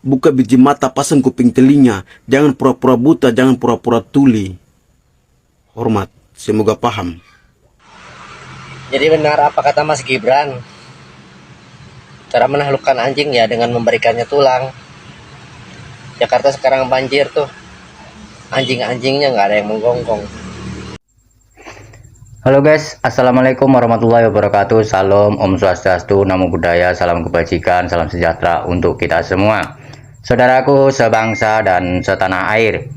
Buka biji mata, pasang kuping telinga. Jangan pura-pura buta, jangan pura-pura tuli. Hormat, semoga paham. Jadi benar apa kata Mas Gibran? Cara menaklukkan anjing ya dengan memberikannya tulang. Jakarta sekarang banjir tuh. Anjing-anjingnya nggak ada yang menggonggong. Halo guys, assalamualaikum warahmatullahi wabarakatuh. Salam, Om Swastiastu, Namo Buddhaya, salam kebajikan, salam sejahtera untuk kita semua. Saudaraku sebangsa dan setanah air,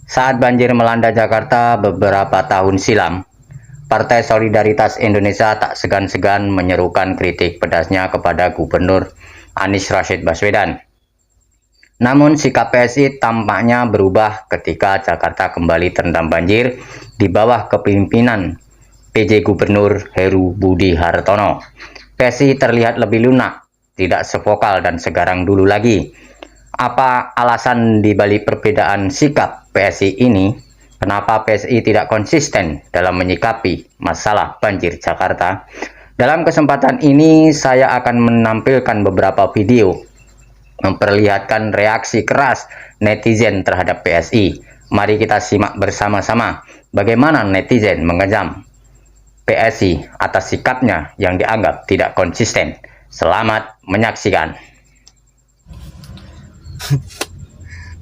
saat banjir melanda Jakarta beberapa tahun silam, Partai Solidaritas Indonesia tak segan-segan menyerukan kritik pedasnya kepada Gubernur Anies Rashid Baswedan. Namun sikap PSI tampaknya berubah ketika Jakarta kembali terendam banjir di bawah kepemimpinan PJ Gubernur Heru Budi Hartono. PSI terlihat lebih lunak, tidak sevokal dan segarang dulu lagi. Apa alasan dibalik perbedaan sikap PSI ini? Kenapa PSI tidak konsisten dalam menyikapi masalah banjir Jakarta? Dalam kesempatan ini saya akan menampilkan beberapa video memperlihatkan reaksi keras netizen terhadap PSI. Mari kita simak bersama-sama bagaimana netizen mengejam PSI atas sikapnya yang dianggap tidak konsisten. Selamat menyaksikan.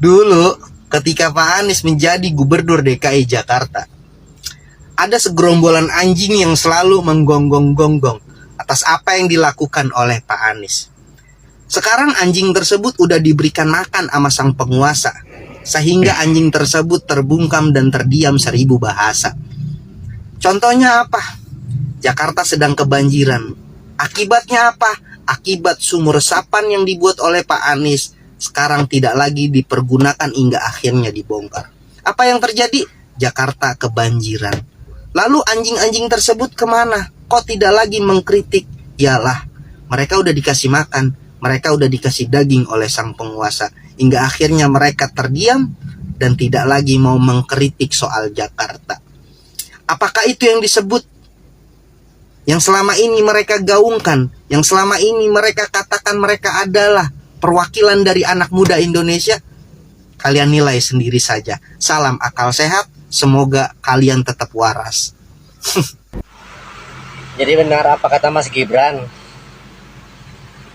Dulu, ketika Pak Anies menjadi Gubernur DKI Jakarta, ada segerombolan anjing yang selalu menggonggong-gonggong atas apa yang dilakukan oleh Pak Anies. Sekarang anjing tersebut udah diberikan makan sama sang penguasa, sehingga anjing tersebut terbungkam dan terdiam 1000 bahasa. Contohnya apa? Jakarta sedang kebanjiran. Akibatnya apa? Akibat sumur resapan yang dibuat oleh Pak Anies sekarang tidak lagi dipergunakan hingga akhirnya dibongkar. Apa yang terjadi? Jakarta kebanjiran. Lalu anjing-anjing tersebut kemana? Kok tidak lagi mengkritik? Yalah, mereka udah dikasih makan, mereka udah dikasih daging oleh sang penguasa, hingga akhirnya mereka terdiam dan tidak lagi mau mengkritik soal Jakarta. Apakah itu yang disebut, yang selama ini mereka gaungkan, yang selama ini mereka katakan mereka adalah perwakilan dari anak muda Indonesia? Kalian nilai sendiri saja. Salam akal sehat, semoga kalian tetap waras. Jadi benar apa kata Mas Gibran?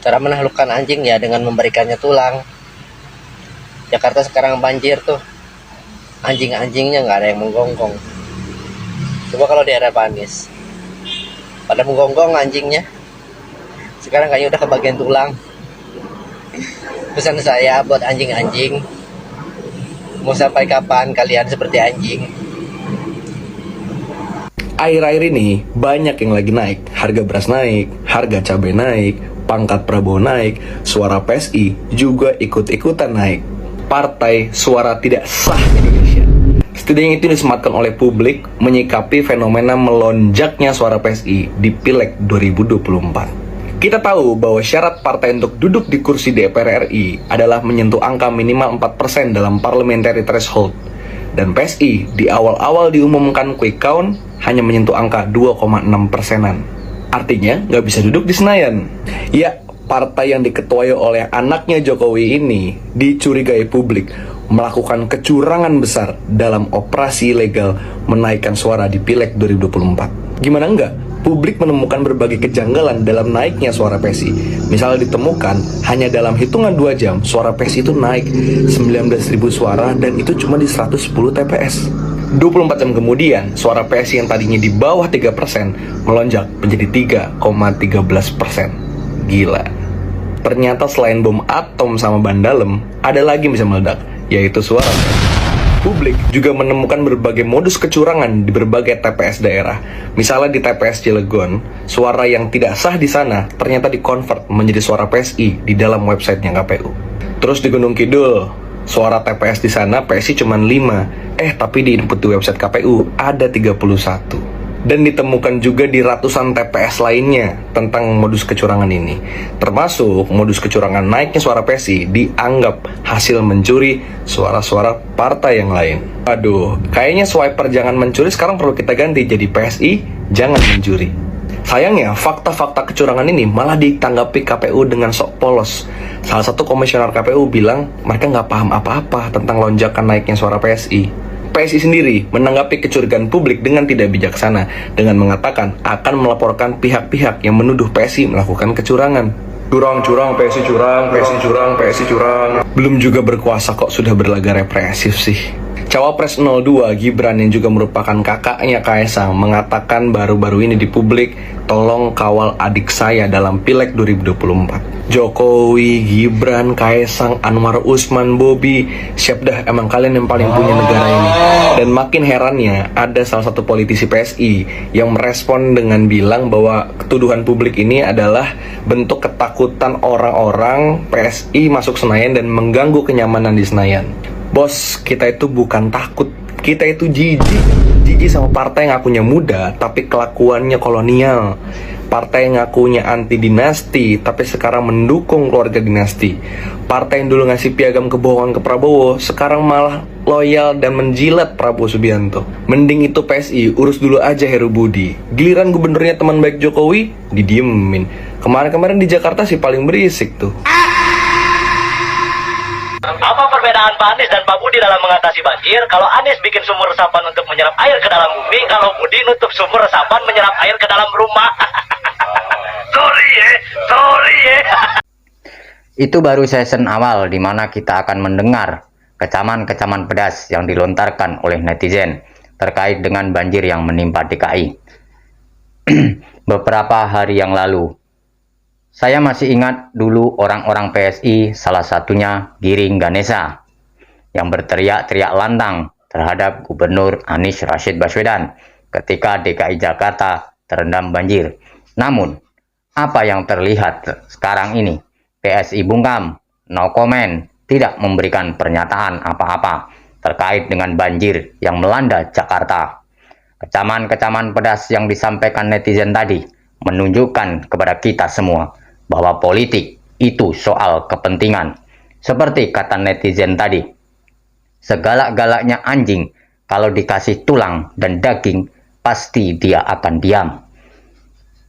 Cara menaklukkan anjing ya dengan memberikannya tulang. Jakarta sekarang banjir tuh. Anjing-anjingnya nggak ada yang menggonggong. Coba kalau di era Pak Anies, pada menggonggong anjingnya. Sekarang kayaknya udah kebagian tulang. Pesan saya buat anjing-anjing, mau sampai kapan kalian seperti anjing? Akhir-akhir ini banyak yang lagi naik. Harga beras naik, harga cabai naik, pangkat Prabowo naik, suara PSI juga ikut-ikutan naik. Partai Suara Tidak Sah Indonesia. Setidaknya itu disematkan oleh publik menyikapi fenomena melonjaknya suara PSI di Pileg 2024. Kita tahu bahwa syarat partai untuk duduk di kursi DPR RI adalah menyentuh angka minimal 4% dalam parliamentary threshold. Dan PSI di awal-awal diumumkan quick count hanya menyentuh angka 2,6%-an. Artinya nggak bisa duduk di Senayan. Ya, partai yang diketuai oleh anaknya Jokowi ini dicurigai publik melakukan kecurangan besar dalam operasi ilegal menaikkan suara di Pileg 2024. Gimana enggak? Publik menemukan berbagai kejanggalan dalam naiknya suara PSI. Misalnya ditemukan hanya dalam hitungan 2 jam suara PSI itu naik 19.000 suara dan itu cuma di 110 TPS. 24 jam kemudian suara PSI yang tadinya di bawah 3% melonjak menjadi 3,13%. Gila. Ternyata selain bom atom sama ban dalam, ada lagi yang bisa meledak, yaitu suara. Publik juga menemukan berbagai modus kecurangan di berbagai TPS daerah. Misalnya di TPS Cilegon, suara yang tidak sah di sana ternyata dikonvert menjadi suara PSI di dalam websitenya KPU. Terus di Gunung Kidul, suara TPS di sana PSI cuma 5, tapi di input di website KPU ada 31. Dan ditemukan juga di ratusan TPS lainnya tentang modus kecurangan ini. Termasuk modus kecurangan naiknya suara PSI dianggap hasil mencuri suara-suara partai yang lain. Aduh, kayaknya swiper jangan mencuri sekarang perlu kita ganti jadi PSI jangan mencuri. Sayangnya, fakta-fakta kecurangan ini malah ditanggapi KPU dengan sok polos. Salah satu komisioner KPU bilang mereka nggak paham apa-apa tentang lonjakan naiknya suara PSI. PSI sendiri menanggapi kecurigaan publik dengan tidak bijaksana dengan mengatakan akan melaporkan pihak-pihak yang menuduh PSI melakukan kecurangan. Curang, PSI curang, PSI curang, PSI curang. Belum juga berkuasa kok sudah berlaga represif sih. Cawapres 02 Gibran yang juga merupakan kakaknya Kaesang mengatakan baru-baru ini di publik, tolong kawal adik saya dalam Pileg 2024. Jokowi, Gibran, Kaesang, Anwar Usman, Bobi, siap dah, emang kalian yang paling punya negara ini. Dan makin herannya, ada salah satu politisi PSI yang merespon dengan bilang bahwa ketuduhan publik ini adalah bentuk ketakutan orang-orang PSI masuk Senayan dan mengganggu kenyamanan di Senayan. Bos, kita itu bukan takut, kita itu jijik sama partai yang ngakunya muda tapi kelakuannya kolonial. Partai yang ngakunya anti dinasti tapi sekarang mendukung keluarga dinasti. Partai yang dulu ngasih piagam kebohongan ke Prabowo sekarang malah loyal dan menjilat Prabowo Subianto. Mending itu PSI urus dulu aja Heru Budi. Giliran gubernurnya teman baik Jokowi didiemin. Kemarin-kemarin di Jakarta sih paling berisik tuh. Apa perbedaan Pak Anies dan Pak Budi dalam mengatasi banjir? Kalau Anies bikin sumur resapan untuk menyerap air ke dalam bumi, kalau Budi nutup sumur resapan menyerap air ke dalam rumah. Sorry ya. Itu baru season awal di mana kita akan mendengar kecaman-kecaman pedas yang dilontarkan oleh netizen terkait dengan banjir yang menimpa DKI. Beberapa hari yang lalu, saya masih ingat dulu orang-orang PSI, salah satunya Giring Ganesa, yang berteriak-teriak lantang terhadap Gubernur Anies Rashid Baswedan ketika DKI Jakarta terendam banjir. Namun, apa yang terlihat sekarang ini? PSI bungkam, no comment, tidak memberikan pernyataan apa-apa terkait dengan banjir yang melanda Jakarta. Kecaman-kecaman pedas yang disampaikan netizen tadi menunjukkan kepada kita semua bahwa politik itu soal kepentingan. Seperti kata netizen tadi, segalak-galaknya anjing kalau dikasih tulang dan daging pasti dia akan diam.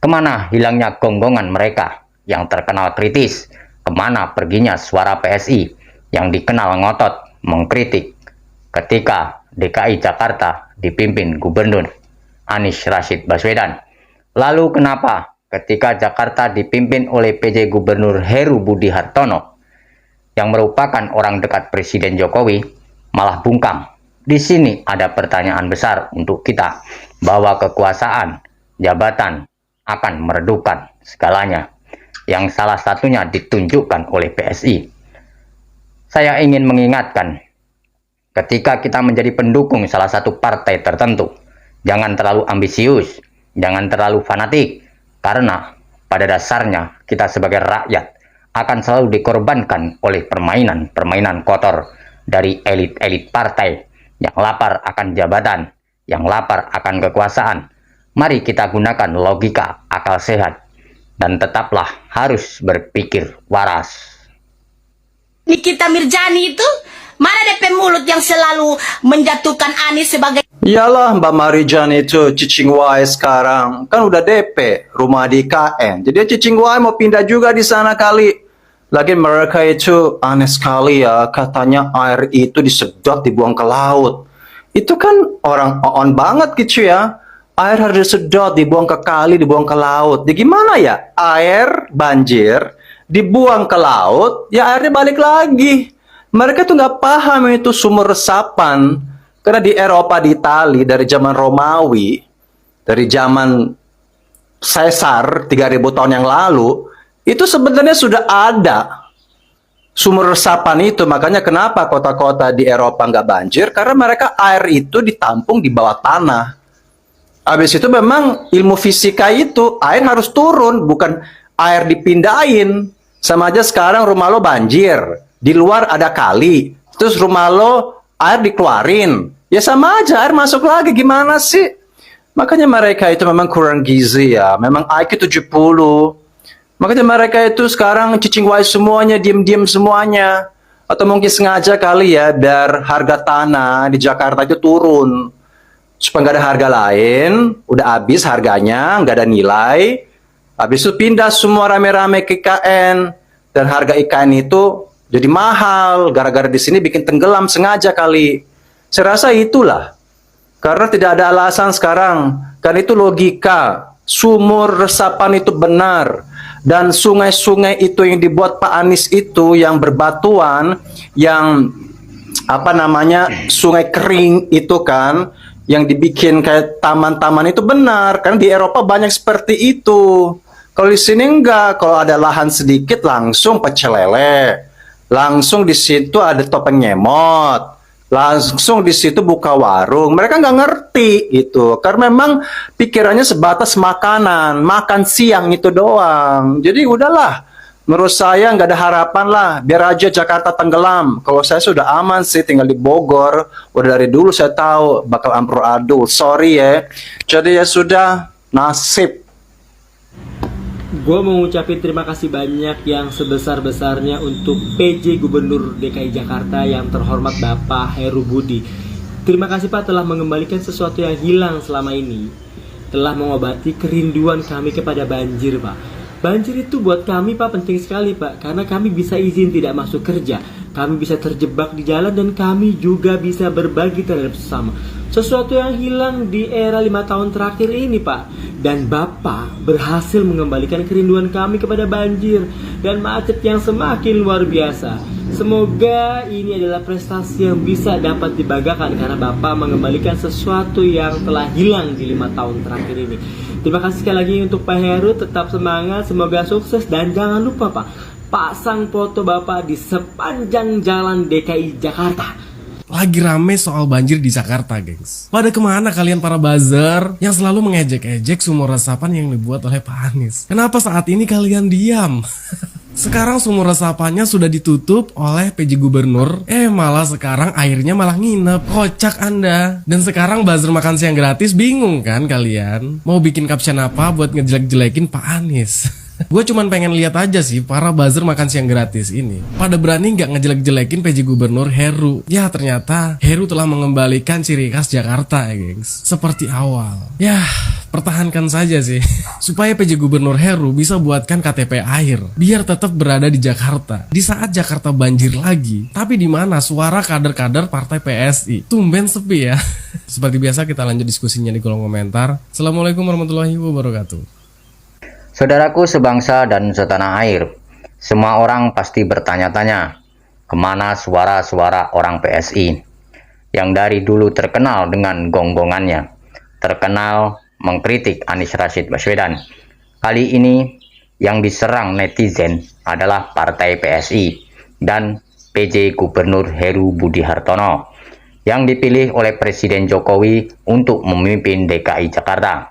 Kemana hilangnya gonggongan mereka yang terkenal kritis? Kemana perginya suara PSI yang dikenal ngotot mengkritik ketika DKI Jakarta dipimpin Gubernur Anies Rashid Baswedan? Lalu kenapa ketika Jakarta dipimpin oleh PJ Gubernur Heru Budi Hartono yang merupakan orang dekat Presiden Jokowi malah bungkam? Di sini ada pertanyaan besar untuk kita bahwa kekuasaan, jabatan akan meredupkan segalanya, yang salah satunya ditunjukkan oleh PSI. Saya ingin mengingatkan, ketika kita menjadi pendukung salah satu partai tertentu, jangan terlalu ambisius, jangan terlalu fanatik, karena pada dasarnya kita sebagai rakyat akan selalu dikorbankan oleh permainan kotor dari elit-elit partai yang lapar akan jabatan, yang lapar akan kekuasaan. Mari kita gunakan logika akal sehat dan tetaplah harus berpikir waras. Nikita Mirjani itu mana DP mulut yang selalu menjatuhkan Anies sebagai... Iyalah Mbak Marijan itu cicing wae sekarang. Kan udah DP, rumah di KN. Jadi cicing wae mau pindah juga di sana kali. Lagi mereka itu aneh sekali ya. Katanya air itu disedot dibuang ke laut. Itu kan orang on banget gitu ya. Air harus disedot, dibuang ke kali, dibuang ke laut. Jadi gimana ya? Air banjir dibuang ke laut, ya airnya balik lagi. Mereka tuh nggak paham itu sumur resapan. Karena di Eropa, di Itali, dari zaman Romawi, dari zaman Caesar 3000 tahun yang lalu, itu sebenarnya sudah ada sumur resapan itu. Makanya kenapa kota-kota di Eropa nggak banjir? Karena mereka air itu ditampung di bawah tanah. Habis itu memang ilmu fisika itu air harus turun, bukan air dipindahin. Sama aja sekarang rumah lo banjir, di luar ada kali, terus rumah lo air dikeluarin, ya sama aja air masuk lagi, gimana sih? Makanya mereka itu memang kurang gizi ya, memang IQ 70. Makanya mereka itu sekarang cicing wae semuanya, diem-diem semuanya. Atau mungkin sengaja kali ya, biar harga tanah di Jakarta itu turun. supaya nggak ada harga lain, udah habis harganya, nggak ada nilai. Habis itu pindah semua rame-rame ke IKN, dan harga IKN itu jadi mahal, gara-gara di sini bikin tenggelam sengaja kali. Saya rasa itulah, karena tidak ada alasan sekarang, karena itu logika. Sumur resapan itu benar, dan sungai-sungai itu yang dibuat Pak Anies itu yang berbatuan, yang apa namanya, sungai kering itu kan, yang dibikin kayak taman-taman itu benar, karena di Eropa banyak seperti itu. Kalau di sini enggak, kalau ada lahan sedikit langsung pecel lele, langsung di situ ada topeng nyemot, langsung di situ buka warung. Mereka nggak ngerti gitu, karena memang pikirannya sebatas makanan, makan siang itu doang. Jadi udahlah, menurut saya nggak ada harapan lah, biar aja Jakarta tenggelam. Kalau saya sudah aman sih, tinggal di Bogor. Udah dari dulu saya tahu bakal amburadul. Sorry ya. Jadi ya sudah, nasib. Gue mau ngucapin terima kasih banyak yang sebesar-besarnya untuk PJ Gubernur DKI Jakarta yang terhormat Bapak Heru Budi. Terima kasih Pak telah mengembalikan sesuatu yang hilang selama ini. Telah mengobati kerinduan kami kepada banjir Pak. Banjir itu buat kami Pak penting sekali Pak, karena kami bisa izin tidak masuk kerja, kami bisa terjebak di jalan, dan kami juga bisa berbagi terhadap sesama. Sesuatu yang hilang di era 5 tahun terakhir ini Pak. Dan Bapak berhasil mengembalikan kerinduan kami kepada banjir dan macet yang semakin luar biasa. Semoga ini adalah prestasi yang bisa dapat dibanggakan, karena Bapak mengembalikan sesuatu yang telah hilang di 5 tahun terakhir ini. Terima kasih sekali lagi untuk Pak Heru, tetap semangat, semoga sukses, dan jangan lupa Pak, pasang foto Bapak di sepanjang jalan DKI Jakarta. Lagi rame soal banjir di Jakarta, gengs. Pada kemana kalian para buzzer yang selalu mengejek-ejek sumur resapan yang dibuat oleh Pak Anies? Kenapa saat ini kalian diam? Sekarang sumur resapannya sudah ditutup oleh PJ Gubernur. Malah sekarang airnya malah nginep. Kocak Anda. Dan sekarang buzzer makan siang gratis, bingung kan kalian? Mau bikin caption apa buat ngejelek-jelekin Pak Anies? Gue cuman pengen lihat aja sih para buzzer makan siang gratis ini pada berani nggak ngejelek-jelekin PJ Gubernur Heru. Ya ternyata Heru telah mengembalikan ciri khas Jakarta ya gengs, seperti awal. Ya pertahankan saja sih supaya PJ Gubernur Heru bisa buatkan KTP air biar tetap berada di Jakarta di saat Jakarta banjir lagi. Tapi di mana suara kader-kader partai PSI? Tumben sepi ya. Seperti biasa kita lanjut diskusinya di kolom komentar. Assalamualaikum warahmatullahi wabarakatuh. Saudaraku sebangsa dan setanah air, semua orang pasti bertanya-tanya, kemana suara-suara orang PSI yang dari dulu terkenal dengan gonggongannya, terkenal mengkritik Anies Rashid Baswedan. Kali ini yang diserang netizen adalah partai PSI dan PJ Gubernur Heru Budi Hartono yang dipilih oleh Presiden Jokowi untuk memimpin DKI Jakarta.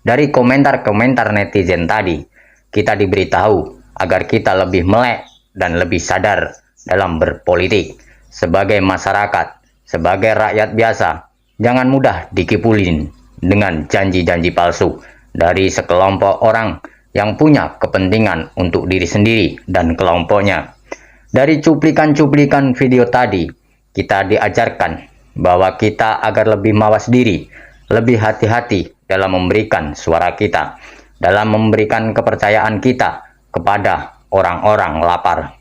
Dari komentar-komentar netizen tadi, kita diberitahu agar kita lebih melek dan lebih sadar dalam berpolitik. Sebagai masyarakat, sebagai rakyat biasa, jangan mudah dikipulin dengan janji-janji palsu dari sekelompok orang yang punya kepentingan untuk diri sendiri dan kelompoknya. Dari cuplikan-cuplikan video tadi, kita diajarkan bahwa kita agar lebih mawas diri, lebih hati-hati dalam memberikan suara kita, dalam memberikan kepercayaan kita kepada orang-orang lapar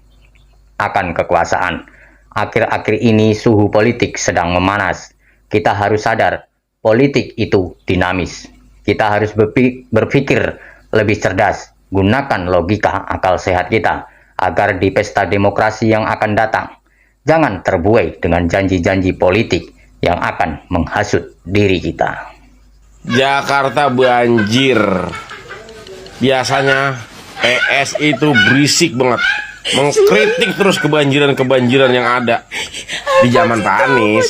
akan kekuasaan. Akhir-akhir ini suhu politik sedang memanas. Kita harus sadar, politik itu dinamis. Kita harus berpikir lebih cerdas, gunakan logika akal sehat kita, agar di pesta demokrasi yang akan datang, jangan terbuai dengan janji-janji politik yang akan menghasut diri kita. Jakarta banjir. Biasanya PS itu berisik banget, mengkritik terus kebanjiran-kebanjiran yang ada di zaman Pak Anies.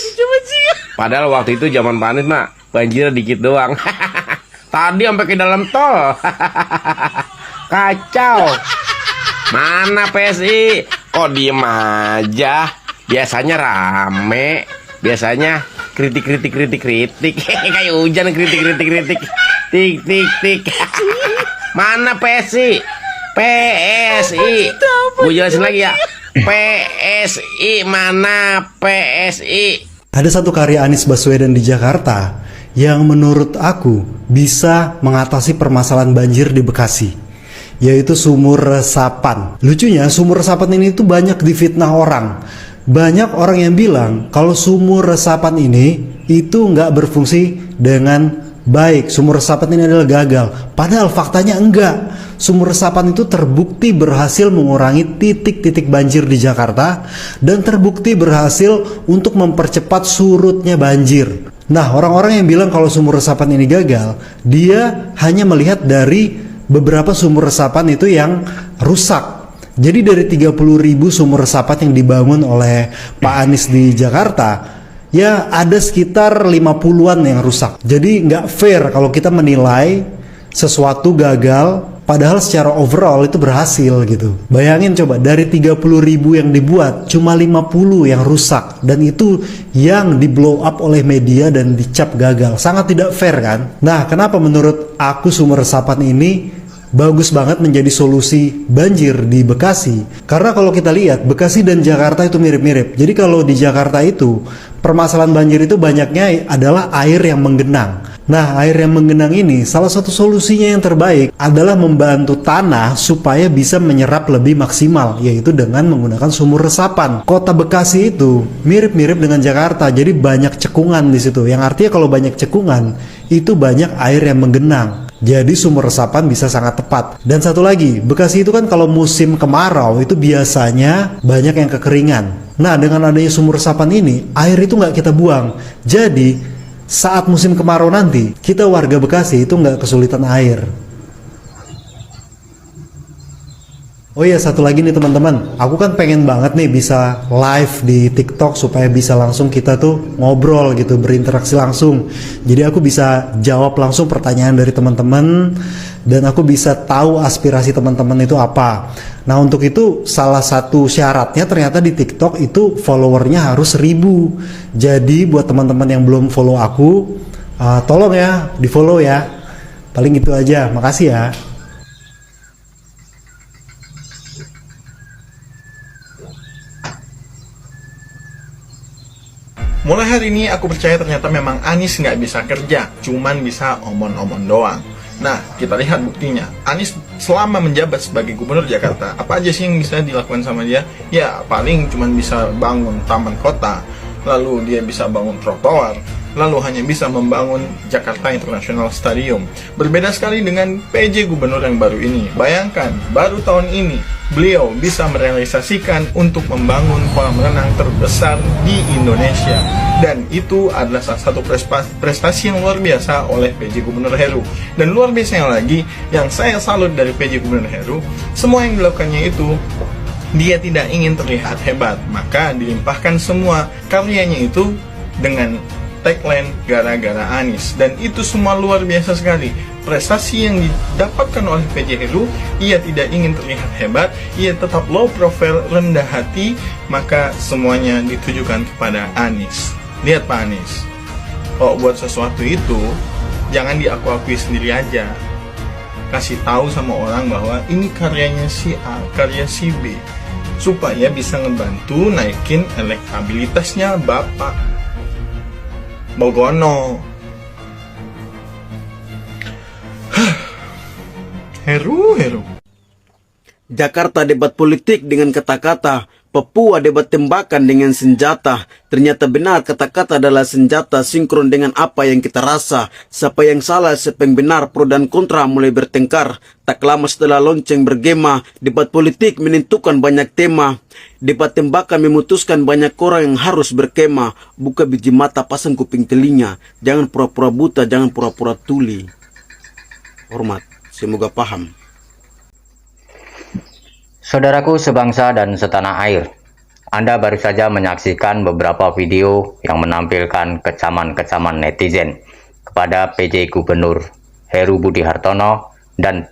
Padahal waktu itu zaman Pak Anies mah banjirnya dikit doang. Tadi sampai ke dalam tol. Kacau. Mana PSI? Kok diem aja? Biasanya rame, biasanya kritik kayak hujan, kritik tik. Mana PSI? Gue jelasin lagi ya. PSI mana? PSI Ada satu karya Anies Baswedan di Jakarta yang menurut aku bisa mengatasi permasalahan banjir di Bekasi, yaitu sumur resapan. Lucunya sumur resapan ini tuh banyak difitnah orang. Banyak orang yang bilang kalau sumur resapan ini itu nggak berfungsi dengan baik, sumur resapan ini adalah gagal. Padahal faktanya enggak. Sumur resapan itu terbukti berhasil mengurangi titik-titik banjir di Jakarta dan terbukti berhasil untuk mempercepat surutnya banjir. Nah, orang-orang yang bilang kalau sumur resapan ini gagal, dia hanya melihat dari beberapa sumur resapan itu yang rusak. Jadi dari 30.000 sumur resapan yang dibangun oleh Pak Anies di Jakarta, ya ada sekitar 50-an yang rusak. Jadi nggak fair kalau kita menilai sesuatu gagal padahal secara overall itu berhasil gitu. Bayangin coba, dari 30.000 yang dibuat cuma 50 yang rusak, dan itu yang di blow up oleh media dan dicap gagal. Sangat tidak fair kan? Nah, kenapa menurut aku sumur resapan ini bagus banget menjadi solusi banjir di Bekasi? Karena kalau kita lihat Bekasi dan Jakarta itu mirip-mirip. Jadi kalau di Jakarta itu permasalahan banjir itu banyaknya adalah air yang menggenang. Nah, air yang menggenang ini salah satu solusinya yang terbaik adalah membantu tanah supaya bisa menyerap lebih maksimal, yaitu dengan menggunakan sumur resapan. Kota Bekasi itu mirip-mirip dengan Jakarta, jadi banyak cekungan di situ. Yang artinya kalau banyak cekungan itu banyak air yang menggenang. Jadi sumur resapan bisa sangat tepat. Dan satu lagi, Bekasi itu kan kalau musim kemarau itu biasanya banyak yang kekeringan. Nah, dengan adanya sumur resapan ini, air itu nggak kita buang. Jadi saat musim kemarau nanti, kita warga Bekasi itu nggak kesulitan air. Oh iya, satu lagi nih teman-teman, aku kan pengen banget nih bisa live di TikTok supaya bisa langsung kita tuh ngobrol gitu, berinteraksi langsung. Jadi aku bisa jawab langsung pertanyaan dari teman-teman dan aku bisa tahu aspirasi teman-teman itu apa. Nah, untuk itu salah satu syaratnya ternyata di TikTok itu followernya harus 1.000. Jadi buat teman-teman yang belum follow aku, tolong ya di follow ya. Paling itu aja, makasih ya. Mulai hari ini aku percaya ternyata memang Anies nggak bisa kerja, cuman bisa omong-omong doang. Nah, kita lihat buktinya. Anies selama menjabat sebagai gubernur Jakarta, apa aja sih yang bisa dilakukan sama dia? Ya, paling cuman bisa bangun taman kota, lalu dia bisa bangun trotoar, lalu hanya bisa membangun Jakarta International Stadium. Berbeda sekali dengan PJ gubernur yang baru ini. Bayangkan, baru tahun ini beliau bisa merealisasikan untuk membangun kolam renang terbesar di Indonesia. Dan itu adalah salah satu prestasi yang luar biasa oleh PJ Gubernur Heru. Dan luar biasanya lagi, yang saya salut dari PJ Gubernur Heru, semua yang dilakukannya itu dia tidak ingin terlihat hebat, maka dilimpahkan semua karyanya itu dengan tagline gara-gara Anies. Dan itu semua luar biasa sekali. Prestasi yang didapatkan oleh PJ Heru, ia tidak ingin terlihat hebat, ia tetap low profile, rendah hati, maka semuanya ditujukan kepada Anies. Lihat Pak Anies, kalau buat sesuatu itu jangan diakui sendiri aja. Kasih tahu sama orang bahwa ini karyanya si A, karya si B, supaya bisa ngebantu naikin elektabilitasnya Bapak Bogono. Heru. Jakarta debat politik dengan kata-kata, Papua debat tembakan dengan senjata. Ternyata benar kata-kata adalah senjata, sinkron dengan apa yang kita rasa. Siapa yang salah, siapa yang benar, pro dan kontra mulai bertengkar. Tak lama setelah lonceng bergema, debat politik menentukan banyak tema. Debat tembakan memutuskan banyak orang yang harus berkemah. Buka biji mata, pasang kuping telinga. Jangan pura-pura buta, jangan pura-pura tuli. Hormat, semoga paham. Saudaraku sebangsa dan setanah air, Anda baru saja menyaksikan beberapa video yang menampilkan kecaman-kecaman netizen kepada PJ Gubernur Heru Budi Hartono dan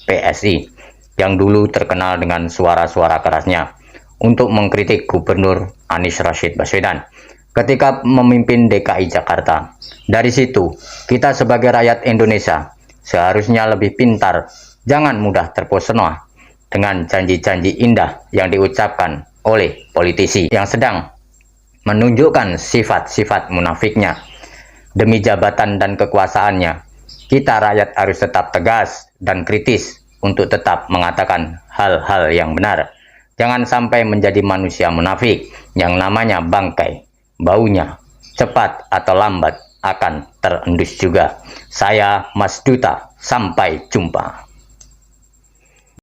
PSI yang dulu terkenal dengan suara-suara kerasnya untuk mengkritik Gubernur Anies Rashid Baswedan ketika memimpin DKI Jakarta. Dari situ, kita sebagai rakyat Indonesia seharusnya lebih pintar, jangan mudah terpesona dengan janji-janji indah yang diucapkan oleh politisi yang sedang menunjukkan sifat-sifat munafiknya. Demi jabatan dan kekuasaannya, kita rakyat harus tetap tegas dan kritis untuk tetap mengatakan hal-hal yang benar. Jangan sampai menjadi manusia munafik yang namanya bangkai. Baunya cepat atau lambat akan terendus juga. Saya Mas Duta, sampai jumpa.